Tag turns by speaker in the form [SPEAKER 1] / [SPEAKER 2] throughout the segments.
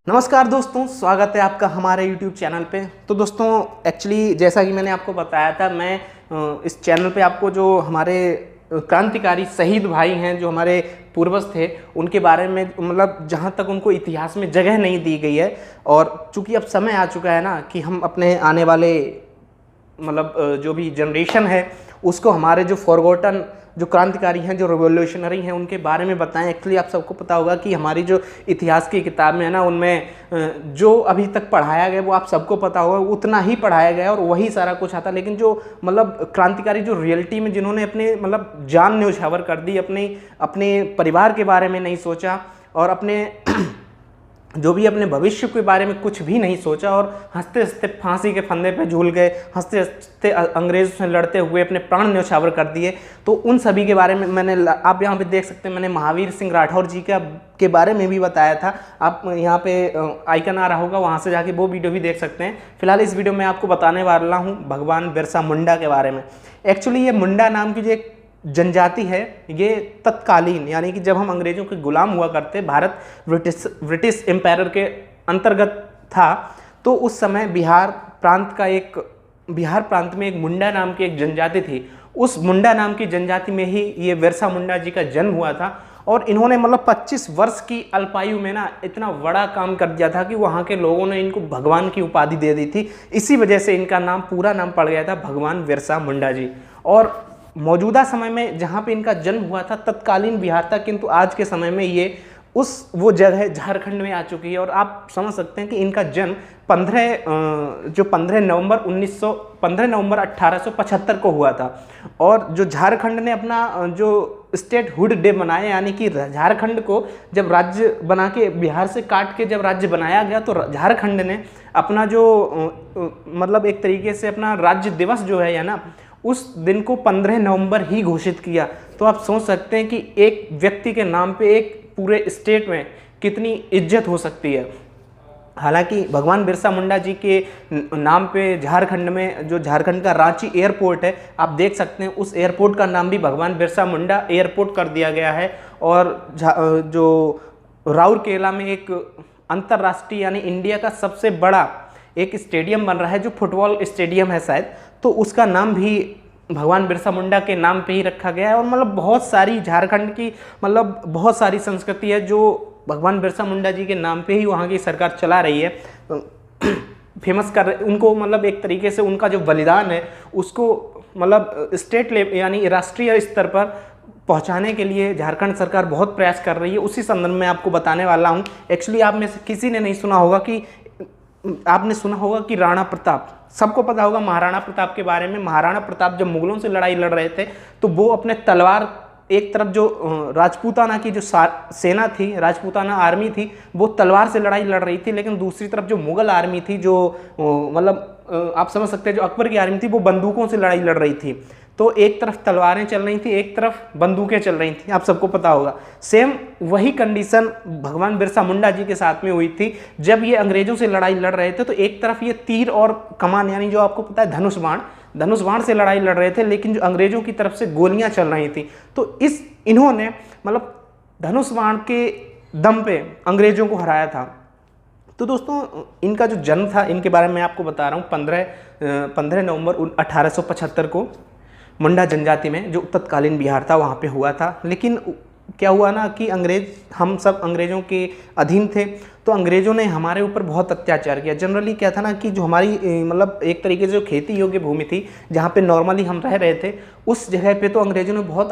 [SPEAKER 1] नमस्कार दोस्तों, स्वागत है आपका हमारे YouTube चैनल पे। तो दोस्तों एक्चुअली जैसा कि मैंने आपको बताया था, मैं इस चैनल पे आपको जो हमारे क्रांतिकारी शहीद भाई हैं, जो हमारे पूर्वज थे, उनके बारे में मतलब जहाँ तक उनको इतिहास में जगह नहीं दी गई है। और चूँकि अब समय आ चुका है ना कि हम अपने आने वाले मतलब जो भी जनरेशन है उसको हमारे जो फॉरगॉटन जो क्रांतिकारी हैं, जो रिवोल्यूशनरी हैं, उनके बारे में बताएं। एक्चुअली आप सबको पता होगा कि हमारी जो इतिहास की किताब में है ना, उनमें जो अभी तक पढ़ाया गया वो आप सबको पता होगा, उतना ही पढ़ाया गया और वही सारा कुछ आता। लेकिन जो मतलब क्रांतिकारी जो रियलिटी में जिन्होंने अपने मतलब जान न्योछावर कर दी, अपने परिवार के बारे में नहीं सोचा और अपने जो भी अपने भविष्य के बारे में कुछ भी नहीं सोचा और हंसते हंसते फांसी के फंदे पे झूल गए, हंसते हंसते अंग्रेज़ों से लड़ते हुए अपने प्राण न्यौछावर कर दिए। तो उन सभी के बारे में मैंने, आप यहाँ पे देख सकते हैं, मैंने महावीर सिंह राठौर जी के बारे में भी बताया था। आप यहाँ पे आइकन आ रहा होगा, वहाँ से जाके वो वीडियो भी देख सकते हैं। फिलहाल इस वीडियो में आपको बताने वाला हूँ भगवान बिरसा मुंडा के बारे में। एक्चुअली ये मुंडा नाम की जो एक जनजाति है, ये तत्कालीन यानी कि जब हम अंग्रेजों के गुलाम हुआ करते, भारत ब्रिटिश एम्पायर के अंतर्गत था, तो उस समय बिहार प्रांत में एक मुंडा नाम की एक जनजाति थी। उस मुंडा नाम की जनजाति में ही ये बिरसा मुंडा जी का जन्म हुआ था। और इन्होंने मतलब 25 वर्ष की अल्पायु में ना इतना बड़ा काम कर दिया था कि वहाँ के लोगों ने इनको भगवान की उपाधि दे दी थी। इसी वजह से इनका नाम, पूरा नाम पड़ गया था भगवान बिरसा मुंडा जी। और मौजूदा समय में जहाँ पे इनका जन्म हुआ था तत्कालीन बिहार था, किंतु आज के समय में ये वो जगह झारखंड में आ चुकी है। और आप समझ सकते हैं कि इनका जन्म 15 नवंबर 1875 को हुआ था। और जो झारखंड ने अपना जो स्टेटहुड डे मनाया, यानी कि झारखंड को जब राज्य बना के बिहार से काट के जब राज्य बनाया गया, तो झारखंड ने अपना जो मतलब एक तरीके से अपना राज्य दिवस जो है या ना, उस दिन को 15 नवंबर ही घोषित किया। तो आप सोच सकते हैं कि एक व्यक्ति के नाम पे एक पूरे स्टेट में कितनी इज्जत हो सकती है। हालांकि भगवान बिरसा मुंडा जी के नाम पे झारखंड में जो झारखंड का रांची एयरपोर्ट है, आप देख सकते हैं, उस एयरपोर्ट का नाम भी भगवान बिरसा मुंडा एयरपोर्ट कर दिया गया है। और जो राउरकेला में एक अंतर्राष्ट्रीय यानी इंडिया का सबसे बड़ा एक स्टेडियम बन रहा है, जो फुटबॉल स्टेडियम है शायद, तो उसका नाम भी भगवान बिरसा मुंडा के नाम पे ही रखा गया है। और मतलब बहुत सारी झारखंड की मतलब बहुत सारी संस्कृति है जो भगवान बिरसा मुंडा जी के नाम पे ही वहाँ की सरकार चला रही है, फेमस कर रहे उनको। मतलब एक तरीके से उनका जो बलिदान है उसको मतलब स्टेट लेवल यानी राष्ट्रीय स्तर पर पहुंचाने के लिए झारखंड सरकार बहुत प्रयास कर रही है। उसी संदर्भ में आपको बताने वाला हूं। एक्चुअली आप में से किसी ने नहीं सुना होगा कि आपने सुना होगा कि राणा प्रताप, सबको पता होगा महाराणा प्रताप के बारे में। महाराणा प्रताप जब मुगलों से लड़ाई लड़ रहे थे, तो वो अपने तलवार, एक तरफ जो राजपूताना की जो सेना थी, राजपूताना आर्मी थी, वो तलवार से लड़ाई लड़ रही थी, लेकिन दूसरी तरफ जो मुगल आर्मी थी, जो मतलब आप समझ सकते हैं, जो अकबर की आर्मी थी, वो बंदूकों से लड़ाई लड़ रही थी। तो एक तरफ तलवारें चल रही थी, एक तरफ बंदूकें चल रही थी, आप सबको पता होगा। सेम वही कंडीशन भगवान बिरसा मुंडा जी के साथ में हुई थी। जब ये अंग्रेजों से लड़ाई लड़ रहे थे, तो एक तरफ ये तीर और कमान यानी जो आपको पता है धनुष बाण से लड़ाई लड़ रहे थे, लेकिन जो अंग्रेजों की तरफ से गोलियां चल रही थी। तो इन्होंने मतलब धनुष बाण के दम पे अंग्रेजों को हराया था। तो दोस्तों इनका जो जन्म था, इनके बारे में आपको बता रहा हूँ। 15 नवंबर 1875 को मुंडा जनजाति में, जो तत्कालीन बिहार था, वहाँ पे हुआ था। लेकिन क्या हुआ ना कि हम सब अंग्रेज़ों के अधीन थे, तो अंग्रेज़ों ने हमारे ऊपर बहुत अत्याचार किया। जनरली क्या था ना कि जो हमारी मतलब एक तरीके से जो खेती योग्य भूमि थी, जहाँ पे नॉर्मली हम रह रहे थे, उस जगह पे तो अंग्रेज़ों ने बहुत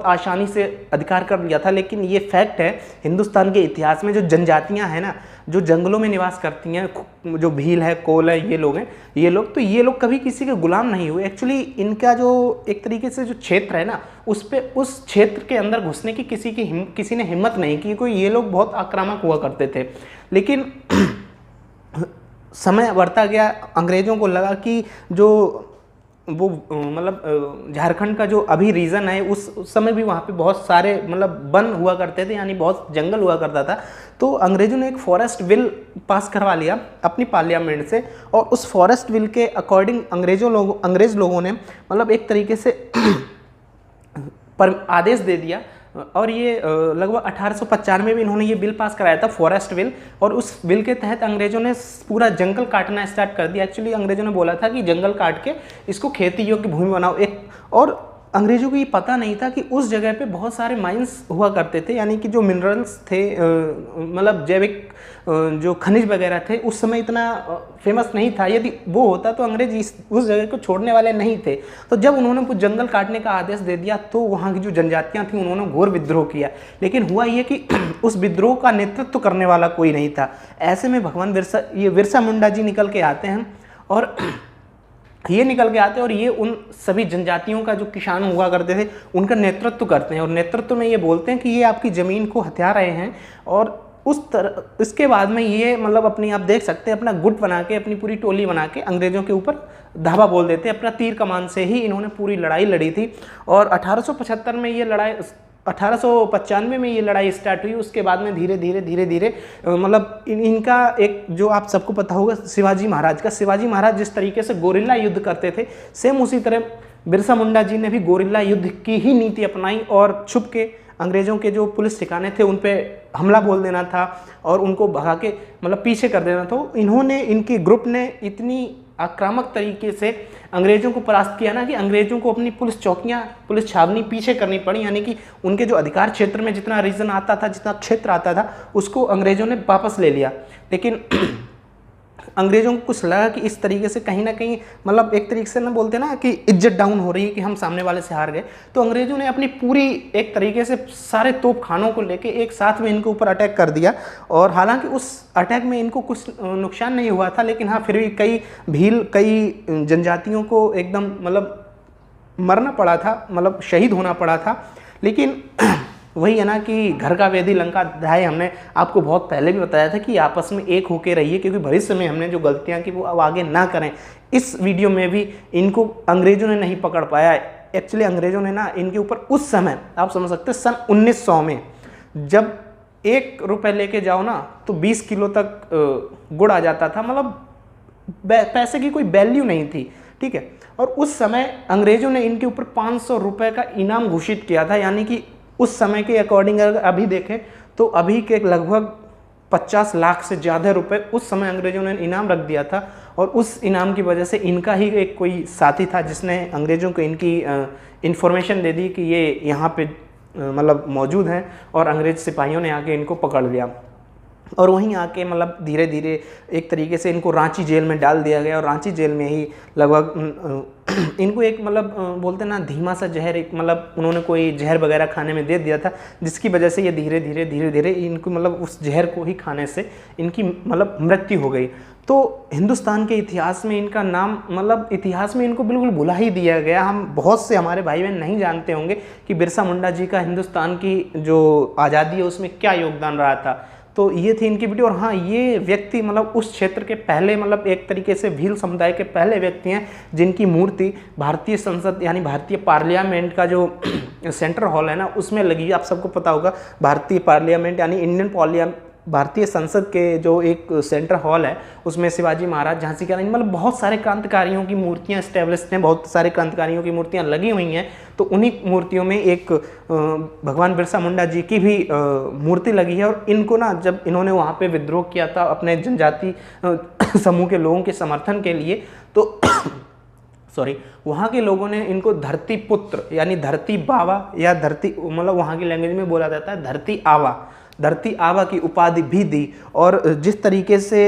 [SPEAKER 1] आसानी से अधिकार कर लिया था। लेकिन ये फैक्ट है, हिंदुस्तान के इतिहास में जो जनजातियाँ हैं ना, जो जंगलों में निवास करती हैं, जो भील है, कोल है, ये लोग कभी किसी के गुलाम नहीं हुए। एक्चुअली इनका जो एक तरीके से जो क्षेत्र है ना, उस क्षेत्र के अंदर घुसने की किसी ने हिम्मत नहीं की, कोई ये लोग बहुत आक्रामक हुआ करते थे। लेकिन समय बढ़ता गया, अंग्रेज़ों को लगा कि जो वो मतलब झारखंड का जो अभी रीजन है, उस समय भी वहाँ पे बहुत सारे मतलब वन हुआ करते थे, यानी बहुत जंगल हुआ करता था। तो अंग्रेज़ों ने एक फॉरेस्ट बिल पास करवा लिया अपनी पार्लियामेंट से, और उस फॉरेस्ट बिल के अकॉर्डिंग अंग्रेज़ लोगों ने मतलब एक तरीके से पर आदेश दे दिया और ये लगभग 1895 में इन्होंने ये बिल पास कराया था, फॉरेस्ट बिल, और उस बिल के तहत अंग्रेजों ने पूरा जंगल काटना स्टार्ट कर दिया। एक्चुअली अंग्रेजों ने बोला था कि जंगल काट के इसको खेती योग्य भूमि बनाओ। एक और अंग्रेजों को ये पता नहीं था कि उस जगह पे बहुत सारे माइंस हुआ करते थे, यानी कि जो मिनरल्स थे, मतलब जैविक जो खनिज वगैरह थे, उस समय इतना फेमस नहीं था। यदि वो होता तो अंग्रेज उस जगह को छोड़ने वाले नहीं थे। तो जब उन्होंने कुछ जंगल काटने का आदेश दे दिया तो वहाँ की जो जनजातियाँ थीं उन्होंने घोर विद्रोह किया। लेकिन हुआ ये कि उस विद्रोह का नेतृत्व करने वाला कोई नहीं था। ऐसे में भगवान बिरसा मुंडा जी निकल के आते हैं, और ये निकल के आते हैं और ये उन सभी जनजातियों का जो किसान हुआ करते थे उनका नेतृत्व करते हैं, और नेतृत्व में ये बोलते हैं कि ये आपकी ज़मीन को हथिया रहे हैं। और इसके बाद में ये मतलब अपनी, आप देख सकते हैं, अपना गुट बना के, अपनी पूरी टोली बना के अंग्रेज़ों के ऊपर धावा बोल देते हैं। अपना तीर कमान से ही इन्होंने पूरी लड़ाई लड़ी थी। और 1875 में ये लड़ाई, 1895 में ये लड़ाई स्टार्ट हुई। उसके बाद में धीरे धीरे मतलब इनका एक, जो आप सबको पता होगा शिवाजी महाराज जिस तरीके से गोरिल्ला युद्ध करते थे, सेम उसी तरह बिरसा मुंडा जी ने भी गोरिल्ला युद्ध की ही नीति अपनाई, और छुप के अंग्रेज़ों के जो पुलिस ठिकाने थे उन पे हमला बोल देना था और उनको भगा के मतलब पीछे कर देना था। इन्होंने, इनके ग्रुप ने इतनी आक्रामक तरीके से अंग्रेज़ों को परास्त किया ना कि अंग्रेज़ों को अपनी पुलिस चौकियाँ, पुलिस छावनी पीछे करनी पड़ी। यानी कि उनके जो अधिकार क्षेत्र में जितना रीजन आता था, जितना क्षेत्र आता था, उसको अंग्रेज़ों ने वापस ले लिया। लेकिन अंग्रेज़ों को कुछ लगा कि इस तरीके से कहीं ना कहीं, मतलब एक तरीके से ना बोलते ना कि इज्जत डाउन हो रही है कि हम सामने वाले से हार गए, तो अंग्रेज़ों ने अपनी पूरी एक तरीके से सारे तोप खानों को लेके एक साथ में इनके ऊपर अटैक कर दिया। और हालांकि उस अटैक में इनको कुछ नुकसान नहीं हुआ था, लेकिन हाँ फिर भी कई जनजातियों को एकदम मतलब मरना पड़ा था, मतलब शहीद होना पड़ा था। लेकिन वही है ना कि घर का वेदी लंका ढाए, हमने आपको बहुत पहले भी बताया था कि आपस में एक होके रहिए, क्योंकि भविष्य में हमने जो गलतियां की वो अब आगे ना करें। इस वीडियो में भी इनको अंग्रेज़ों ने नहीं पकड़ पाया। एक्चुअली अंग्रेज़ों ने ना इनके ऊपर उस समय, आप समझ सकते हैं, सन 1900 में जब 1 रुपये लेके जाओ ना तो 20 किलो तक गुड़ आ जाता था, मतलब पैसे की कोई वैल्यू नहीं थी, ठीक है। और उस समय अंग्रेज़ों ने इनके ऊपर 500 रुपये का इनाम घोषित किया था। यानी कि उस समय के अकॉर्डिंग अगर अभी देखें तो अभी के लगभग 50 लाख से ज़्यादा रुपए उस समय अंग्रेज़ों ने इनाम रख दिया था। और उस इनाम की वजह से इनका ही एक कोई साथी था जिसने अंग्रेज़ों को इनकी इन्फॉर्मेशन दे दी कि ये यहाँ पे मतलब मौजूद हैं, और अंग्रेज़ सिपाहियों ने आके इनको पकड़ लिया। और वहीं आके मतलब धीरे धीरे एक तरीके से इनको रांची जेल में डाल दिया गया, और रांची जेल में ही लगभग इनको एक मतलब बोलते ना धीमा सा जहर, एक मतलब उन्होंने कोई जहर वगैरह खाने में दे दिया था, जिसकी वजह से ये धीरे धीरे इनको मतलब उस जहर को ही खाने से इनकी मतलब मृत्यु हो गई। तो हिंदुस्तान के इतिहास में इनका नाम, मतलब इतिहास में इनको बिल्कुल भुला ही दिया गया। हम बहुत से हमारे भाई बहन नहीं जानते होंगे कि बिरसा मुंडा जी का हिंदुस्तान की जो आज़ादी है उसमें क्या योगदान रहा था। तो ये थी इनकी वीडियो। और हाँ, ये व्यक्ति मतलब उस क्षेत्र के पहले, मतलब एक तरीके से भील समुदाय के पहले व्यक्ति हैं जिनकी मूर्ति भारतीय संसद यानी भारतीय पार्लियामेंट का जो सेंट्रल हॉल है ना उसमें लगी। आप सबको पता होगा भारतीय पार्लियामेंट यानी भारतीय संसद के जो एक सेंट्रल हॉल है उसमें शिवाजी महाराज, झांसी की रानी, मतलब बहुत सारे क्रांतिकारियों की मूर्तियां स्टैब्लिश्ड हैं, बहुत सारे क्रांतिकारियों की मूर्तियां लगी हुई हैं। तो उन्हीं मूर्तियों में एक भगवान बिरसा मुंडा जी की भी मूर्ति लगी है। और इनको ना जब इन्होंने वहाँ पे विद्रोह किया था अपने जनजाति समूह के लोगों के समर्थन के लिए, तो वहाँ के लोगों ने इनको धरती पुत्र यानी धरती बाबा या धरती, मतलब वहाँ की लैंग्वेज में बोला जाता है धरती आवा की उपाधि भी दी। और जिस तरीके से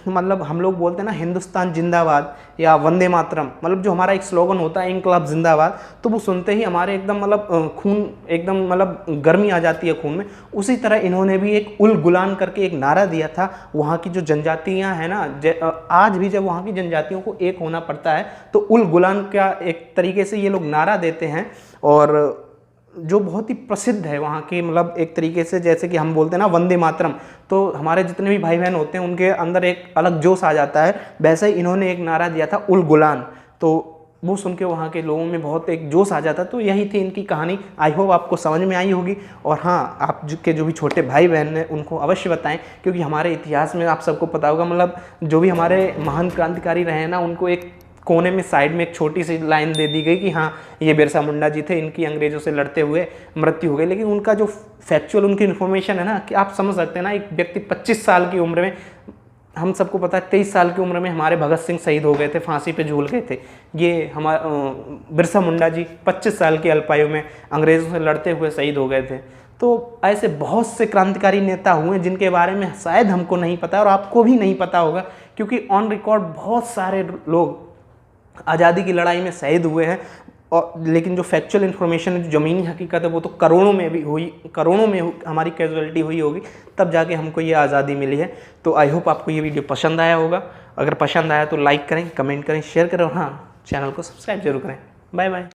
[SPEAKER 1] मतलब हम लोग बोलते हैं ना हिंदुस्तान जिंदाबाद या वंदे मातरम, मतलब जो हमारा एक स्लोगन होता है इनकलाब जिंदाबाद, तो वो सुनते ही हमारे एकदम मतलब खून एकदम मतलब गर्मी आ जाती है खून में। उसी तरह इन्होंने भी एक उल गुलान करके एक नारा दिया था। वहाँ की जो जनजातियाँ हैं ना, आज भी जब वहाँ की जनजातियों को एक होना पड़ता है तो उल गुलान का एक तरीके से ये लोग नारा देते हैं, और जो बहुत ही प्रसिद्ध है वहाँ की, मतलब एक तरीके से जैसे कि हम बोलते हैं ना वंदे मातरम, तो हमारे जितने भी भाई बहन होते हैं उनके अंदर एक अलग जोश आ जाता है। वैसे ही इन्होंने एक नारा दिया था उल गुलान, तो वो सुन के वहाँ के लोगों में बहुत एक जोश आ जाता। तो यही थी इनकी कहानी। आई होप आपको समझ में आई होगी। और हाँ, आप के जो भी छोटे भाई बहन हैं उनको अवश्य बताएं, क्योंकि हमारे इतिहास में आप सबको पता होगा मतलब जो भी हमारे महान क्रांतिकारी रहे हैं ना, उनको एक कोने में साइड में एक छोटी सी लाइन दे दी गई कि हाँ ये बिरसा मुंडा जी थे, इनकी अंग्रेज़ों से लड़ते हुए मृत्यु हो गई। लेकिन उनका जो फैक्चुअल उनकी इन्फॉर्मेशन है ना, कि आप समझ सकते हैं ना, एक व्यक्ति 25 साल की उम्र में, हम सबको पता है 23 साल की उम्र में हमारे भगत सिंह शहीद हो गए थे, फांसी पे झूल गए थे। ये हमारा बिरसा मुंडा जी 25 साल की अल्पायु में अंग्रेज़ों से लड़ते हुए शहीद हो गए थे। तो ऐसे बहुत से क्रांतिकारी नेता हुए जिनके बारे में शायद हमको नहीं पता और आपको भी नहीं पता होगा, क्योंकि ऑन रिकॉर्ड बहुत सारे लोग आज़ादी की लड़ाई में शहीद हुए हैं। और लेकिन जो फैक्चुअल इन्फॉर्मेशन है, जो ज़मीनी हकीकत है, वो तो करोड़ों में भी हुई, करोड़ों में हमारी कैजुअलिटी हुई होगी, तब जाके हमको ये आज़ादी मिली है। तो आई होप आपको ये वीडियो पसंद आया होगा। अगर पसंद आया तो लाइक करें, कमेंट करें, शेयर करें और हाँ, चैनल को सब्सक्राइब जरूर करें। Bye bye.